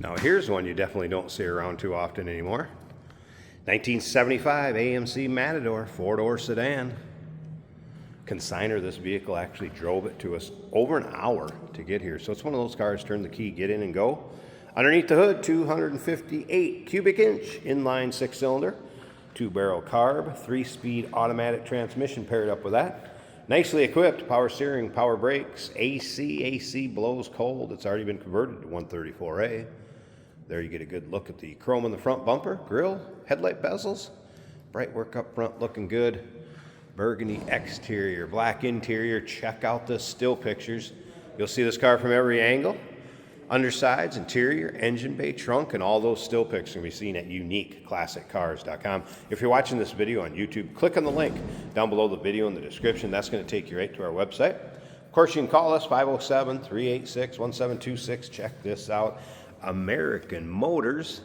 Now here's one you definitely don't see around too often anymore. 1975 AMC Matador, 4-door sedan. Consigner, this vehicle actually drove it to us over an hour to get here. So it's one of those cars, turn the key, get in and go. Underneath the hood, 258 cubic inch inline 6-cylinder, 2-barrel carb, 3-speed automatic transmission paired up with that. Nicely equipped, power steering, power brakes, AC blows cold. It's already been converted to 134A. There you get a good look at the chrome in the front bumper, grille, headlight bezels, bright work up front looking good. Burgundy exterior, black interior. Check out the still pictures. You'll see this car from every angle. Undersides, interior, engine bay, trunk, and all those still pictures can be seen at uniqueclassiccars.com. If you're watching this video on YouTube, click on the link down below the video in the description. That's going to take you right to our website. Of course, you can call us 507-386-1726. Check this out. American Motors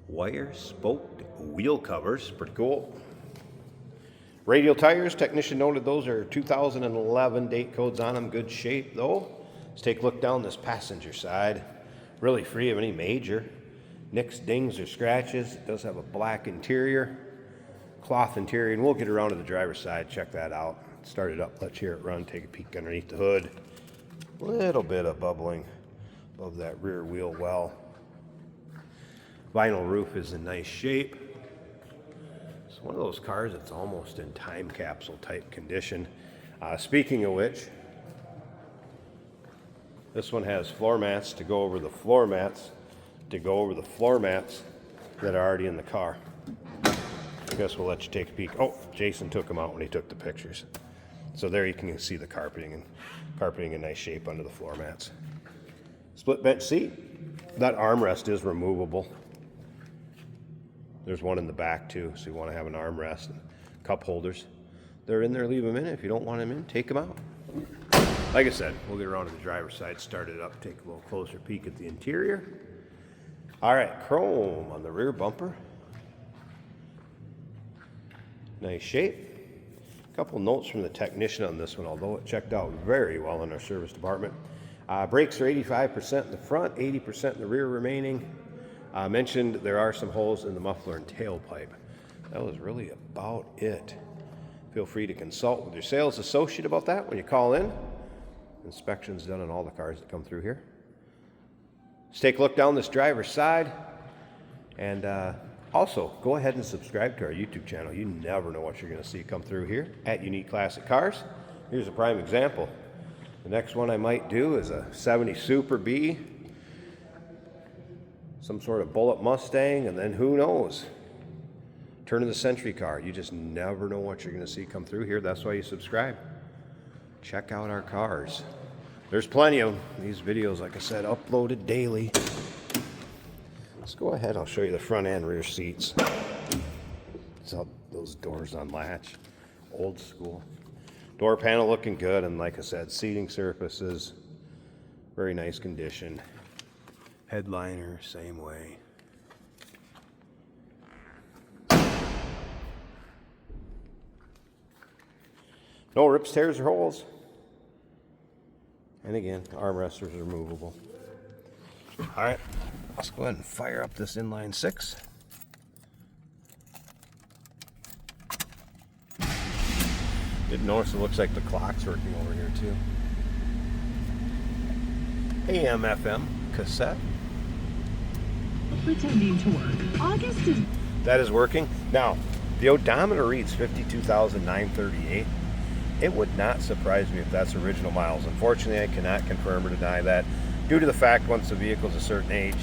wire spoked wheel covers. Pretty cool. Radial tires, technician noted those are 2011 date codes on them. Good shape though. Let's take a look down this passenger side. Really free of any major nicks, dings, or scratches. It does have a black interior, cloth interior, and we'll get around to the driver's side. Check that out. Start it up, let's hear it run. Take a peek underneath the hood. A little bit of bubbling above that rear wheel well. Vinyl roof is in nice shape. It's one of those cars that's almost in time capsule type condition. Speaking of which, this one has floor mats to go over the floor mats that are already in the car. I guess we'll let you take a peek. Oh, Jason took them out when he took the pictures. So there you can see the carpeting in nice shape under the floor mats. Split bench seat. That armrest is removable. There's one in the back too, so you want to have an armrest and cup holders. They're in there, leave them in. If you don't want them in, take them out. Like I said, we'll get around to the driver's side, start it up, take a little closer peek at the interior. All right, chrome on the rear bumper. Nice shape. A couple notes from the technician on this one, although it checked out very well in our service department. Brakes are 85% in the front, 80% in the rear remaining. Mentioned there are some holes in the muffler and tailpipe. That was really about it. Feel free to consult with your sales associate about that when you call in. Inspections done on all the cars that come through here. Let's take a look down this driver's side. And also, go ahead and subscribe to our YouTube channel. You never know what you're going to see come through here at Unique Classic Cars. Here's a prime example. The next one I might do is a 70 Super B, some sort of Bullet Mustang, and then who knows? Turn of the century car. You just never know what you're going to see come through here. That's why you subscribe. Check out our cars. There's plenty of them. These videos, like I said, uploaded daily. Let's go ahead. I'll show you the front and rear seats. It's how those doors unlatch. Old school. Door panel looking good, and like I said, seating surfaces, very nice condition. Headliner, same way. No rips, tears, or holes. And again, armrests are removable. All right, let's go ahead and fire up this inline 6. Did notice it looks like the clock's working over here too. AM, FM, cassette. Pretending to work. August is... That is working. Now, the odometer reads 52,938. It would not surprise me if that's original miles. Unfortunately, I cannot confirm or deny that due to the fact once the vehicle's a certain age,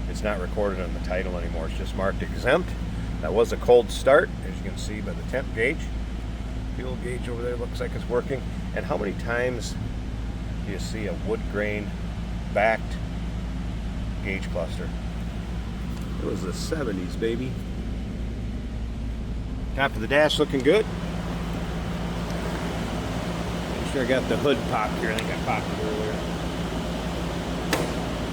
it's not recorded on the title anymore. It's just marked exempt. That was a cold start, as you can see by the temp gauge. Fuel gauge over there looks like it's working. And how many times do you see a wood grain backed gauge cluster? It was the 70s, baby. Top of the dash looking good. Make sure I got the hood popped here. I think I popped it earlier.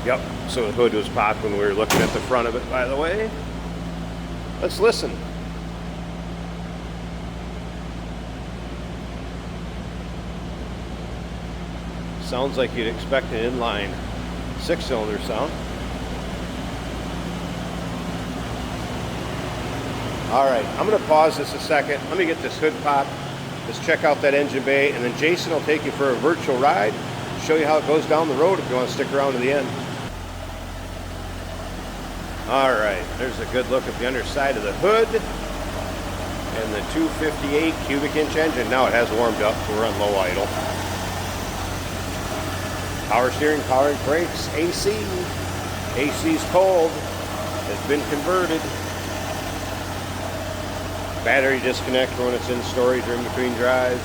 Yep, so the hood was popped when we were looking at the front of it, by the way. Let's listen. Sounds like you'd expect an inline 6-cylinder sound. All right, I'm gonna pause this a second. Let me get this hood pop. Let's check out that engine bay, and then Jason will take you for a virtual ride, show you how it goes down the road if you want to stick around to the end. All right, there's a good look at the underside of the hood and the 258 cubic inch engine. Now it has warmed up, so we're on low idle. Power steering, power brakes, AC. AC's cold, has been converted. Battery disconnect for when it's in storage or in between drives.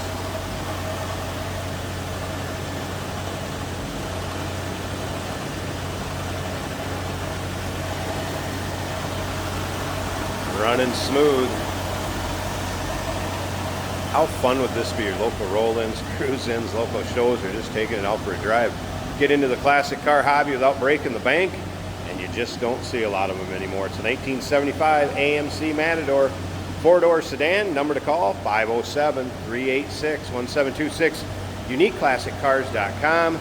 Running smooth. How fun would this be? Your local roll-ins, cruise-ins, local shows, or just taking it out for a drive. Get into the classic car hobby without breaking the bank, and you just don't see a lot of them anymore. It's a 1975 AMC Matador 4-door sedan. Number to call, 507-386-1726. UniqueClassicCars.com.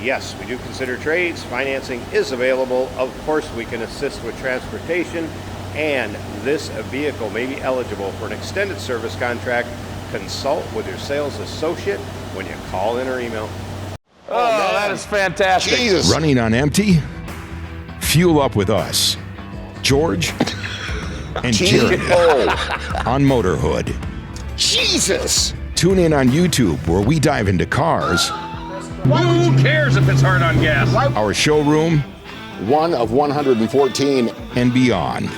Yes, we do consider trades. Financing is available. Of course, we can assist with transportation. And this vehicle may be eligible for an extended service contract. Consult with your sales associate when you call in or email. Oh, that is fantastic. Jesus. Running on empty? Fuel up with us, George and Jeremy on Motorhood. Jesus. Tune in on YouTube where we dive into cars, Who cares if it's hard on gas? our showroom, One of 114. and beyond.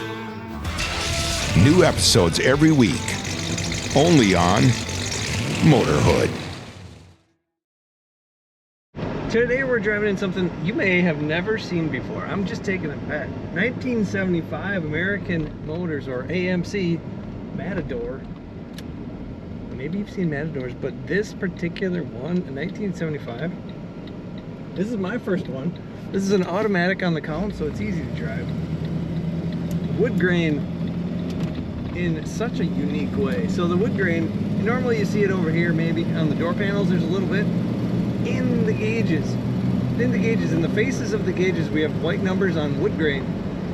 New episodes every week, only on Motorhood. Today we're driving in something you may have never seen before. I'm just taking a bet. 1975 American Motors, or AMC Matador. Maybe you've seen Matadors, but this particular one, in 1975, this is my first one. This is an automatic on the column, so it's easy to drive. Wood grain in such a unique way. So the wood grain, normally you see it over here, maybe on the door panels, there's a little bit. In the gauges, in the faces of the gauges, we have white numbers on wood grain.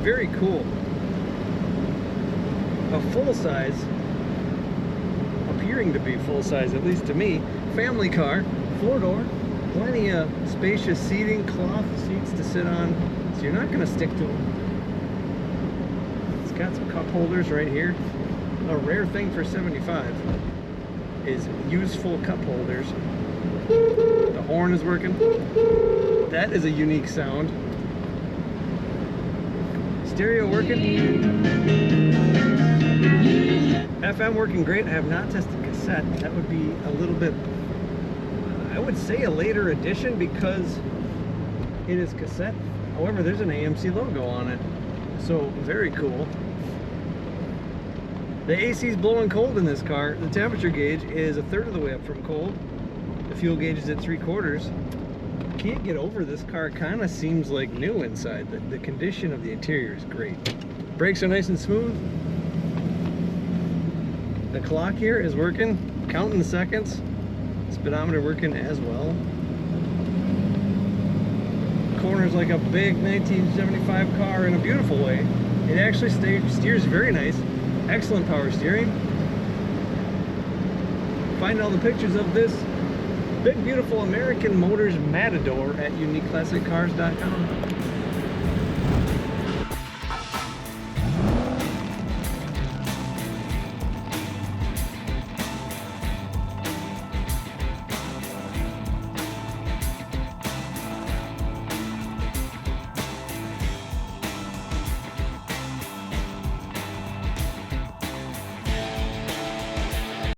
Very cool. A full size, appearing to be full size, at least to me, family car, 4-door, plenty of spacious seating, cloth seats to sit on, so you're not going to stick to them. It's got some cup holders right here. A rare thing for 75 is useful cup holders. The horn is working. That is a unique sound. Stereo working. FM working great. I have not tested cassette. That would be a little bit, I would say, a later addition because it is cassette. However, there's an AMC logo on it. So, very cool. The AC is blowing cold in this car. The temperature gauge is 1/3 of the way up from cold. The fuel gauge is at 3/4. Can't get over this car. Kind of seems like new inside. The condition of the interior is great. Brakes are nice and smooth. The clock here is working, counting the seconds. Speedometer working as well. Corners like a big 1975 car in a beautiful way. It actually steers very nice. Excellent power steering. Find all the pictures of this big, beautiful American Motors Matador at UniqueClassicCars.com.